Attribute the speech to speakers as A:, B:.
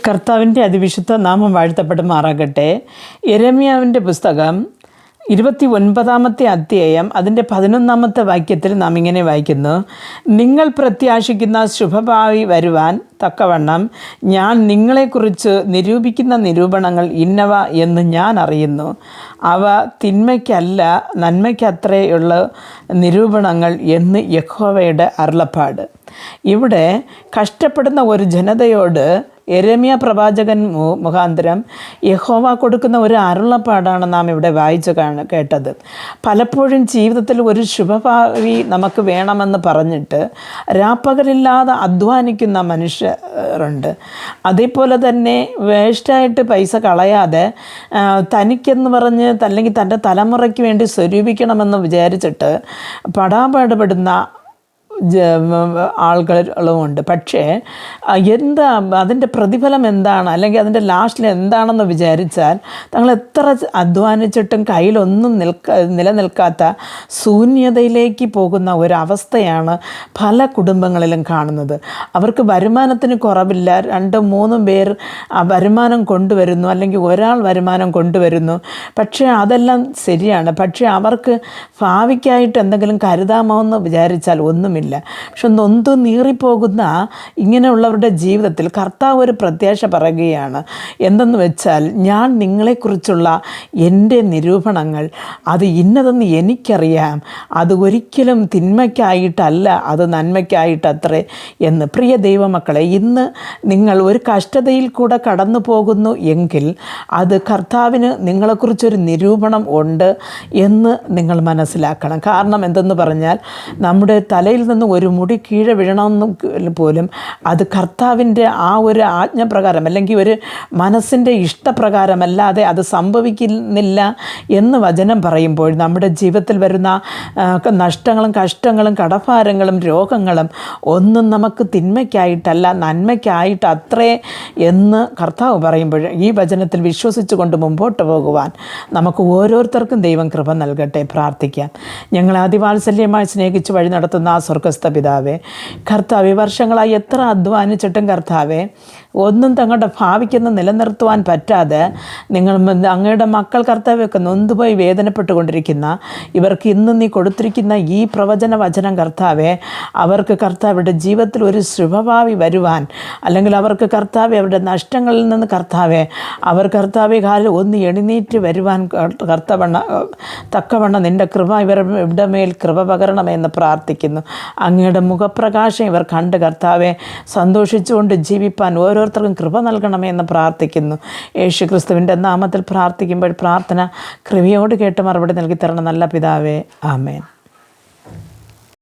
A: കർത്താവിൻ്റെ അതിവിശുദ്ധ നാമം വാഴ്ത്തപ്പെടുമാറാകട്ടെ. യെരമ്യാവിൻ്റെ പുസ്തകം 29 അധ്യായം അതിൻ്റെ 11 വാക്യത്തിൽ നാം ഇങ്ങനെ വായിക്കുന്നു: നിങ്ങൾ പ്രത്യാശിക്കുന്ന ശുഭഭാവി വരുവാൻ തക്കവണ്ണം ഞാൻ നിങ്ങളെക്കുറിച്ച് നിരൂപിക്കുന്ന നിരൂപണങ്ങൾ ഇന്നവ എന്ന് ഞാൻ അറിയുന്നു. അവ തിന്മയ്ക്കല്ല നന്മയ്ക്കത്രയുള്ള നിരൂപണങ്ങൾ എന്ന് യഹോവയുടെ അരുളപ്പാട്. ഇവിടെ കഷ്ടപ്പെടുന്ന ഒരു ജനതയോട് യെരമ്യാ പ്രവാചകൻ മുഖാന്തരം യഹോവ കൊടുക്കുന്ന ഒരു അരുളപ്പാടാണ് നാം ഇവിടെ വായിച്ച് കേട്ടത്. പലപ്പോഴും ജീവിതത്തിൽ ഒരു ശുഭഭാവി നമുക്ക് വേണമെന്ന് പറഞ്ഞിട്ട് രാപ്പകലില്ലാതെ അധ്വാനിക്കുന്ന മനുഷ്യരുണ്ട്. അതേപോലെ തന്നെ വേസ്റ്റായിട്ട് പൈസ കളയാതെ തനിക്കെന്ന് പറഞ്ഞ് അല്ലെങ്കിൽ തൻ്റെ തലമുറയ്ക്ക് വേണ്ടി സ്വരൂപിക്കണമെന്ന് വിചാരിച്ചിട്ട് പടാപാടുപെടുന്ന ആളുകളുമുണ്ട്. പക്ഷേ എന്താ അതിൻ്റെ പ്രതിഫലം എന്താണ്, അല്ലെങ്കിൽ അതിൻ്റെ ലാസ്റ്റിൽ എന്താണെന്ന് വിചാരിച്ചാൽ തങ്ങൾ എത്ര അധ്വാനിച്ചിട്ടും കയ്യിലൊന്നും നിലനിൽക്കാത്ത ശൂന്യതയിലേക്ക് പോകുന്ന ഒരവസ്ഥയാണ് പല കുടുംബങ്ങളിലും കാണുന്നത്. അവർക്ക് വരുമാനത്തിന് കുറവില്ല, 2-3 പേർ വരുമാനം കൊണ്ടുവരുന്നു, അല്ലെങ്കിൽ ഒരാൾ വരുമാനം കൊണ്ടുവരുന്നു. പക്ഷേ അതെല്ലാം ശരിയാണ്. പക്ഷേ അവർക്ക് ഭാവിക്കായിട്ട് എന്തെങ്കിലും കരുതാമോ എന്ന് വിചാരിച്ചാൽ ഒന്നുമില്ല. പക്ഷെ നൊന്ത് നീറിപ്പോകുന്ന ഇങ്ങനെയുള്ളവരുടെ ജീവിതത്തിൽ കർത്താവ് ഒരു പ്രത്യാശ പറയുകയാണ്. എന്തെന്ന് വെച്ചാൽ, ഞാൻ നിങ്ങളെക്കുറിച്ചുള്ള എൻ്റെ നിരൂപണങ്ങൾ അത് ഇന്നതെന്ന് എനിക്കറിയാം. അത് ഒരിക്കലും തിന്മയ്ക്കായിട്ടല്ല, അത് നന്മയ്ക്കായിട്ടത്രേ എന്ന്. പ്രിയ ദൈവമക്കളെ, ഇന്ന് നിങ്ങൾ ഒരു കഷ്ടതയിൽ കൂടെ കടന്നു പോകുന്നു എങ്കിൽ അത് കർത്താവിന് നിങ്ങളെക്കുറിച്ചൊരു നിരൂപണം ഉണ്ട് എന്ന് നിങ്ങൾ മനസ്സിലാക്കണം. കാരണം എന്തെന്ന് പറഞ്ഞാൽ, നമ്മുടെ തലയിൽ നിന്ന് ഒരു മുടി കീഴെ വീഴണമെന്ന് പോലും അത് കർത്താവിൻ്റെ ആ ഒരു ആജ്ഞപ്രകാരം അല്ലെങ്കിൽ ഒരു മനസ്സിൻ്റെ ഇഷ്ടപ്രകാരമല്ലാതെ അത് സംഭവിക്കുന്നില്ല എന്ന് വചനം പറയുമ്പോൾ നമ്മുടെ ജീവിതത്തിൽ വരുന്ന നഷ്ടങ്ങളും കഷ്ടങ്ങളും കടഭാരങ്ങളും രോഗങ്ങളും ഒന്നും നമുക്ക് തിന്മയ്ക്കായിട്ടല്ല നന്മയ്ക്കായിട്ട് അത്രേ എന്ന് കർത്താവ് പറയുമ്പോൾ ഈ വചനത്തിൽ വിശ്വസിച്ചുകൊണ്ട് മുമ്പോട്ട് പോകുവാൻ നമുക്ക് ഓരോരുത്തർക്കും ദൈവം കൃപ നൽകട്ടെ. പ്രാർത്ഥിക്കാം. ഞങ്ങളെ അതിവാത്സല്യമായി സ്നേഹിച്ച് വഴി നടത്തുന്ന ആ സ്വർഗസ്ഥ പിതാവേ, കർത്താവേ, വർഷങ്ങളായി എത്ര അധ്വാനിച്ചിട്ടും കർത്താവേ ഒന്നും തങ്ങളുടെ ഭാവിക്കൊന്ന് നിലനിർത്തുവാൻ പറ്റാതെ നിങ്ങൾ അങ്ങയുടെ മക്കൾ കർത്താവെയൊക്കെ നൊന്തുപോയി വേദനപ്പെട്ടുകൊണ്ടിരിക്കുന്ന ഇവർക്ക് ഇന്ന് നീ കൊടുത്തിരിക്കുന്ന ഈ പ്രവചന വചനം കർത്താവെ, അവർക്ക് കർത്താവയുടെ ജീവിതത്തിൽ ഒരു ശുഭഭാവി വരുവാൻ, അല്ലെങ്കിൽ അവർക്ക് കർത്താവെ അവരുടെ നഷ്ടങ്ങളിൽ നിന്ന് കർത്താവെ അവർ കർത്താവെ കാലിൽ ഒന്ന് എഴുന്നേറ്റ് വരുവാൻ തക്കവണ്ണം നിൻ്റെ കൃപ ഇവരുടെ മേൽ കൃപ പകരണമെന്ന് പ്രാർത്ഥിക്കുന്നു. അങ്ങയുടെ മുഖപ്രകാശം ഇവർ കണ്ട് കർത്താവെ സന്തോഷിച്ചുകൊണ്ട് ജീവിപ്പാൻ ഓരോരുത്തർക്കും കൃപ നൽകണമെന്ന് പ്രാർത്ഥിക്കുന്നു. യേശു ക്രിസ്തുവിൻ്റെ നാമത്തിൽ പ്രാർത്ഥിക്കുമ്പോൾ പ്രാർത്ഥന കൃപയോട് കേട്ട് മറുപടി നൽകി തരണം നല്ല പിതാവേ. ആമേൻ.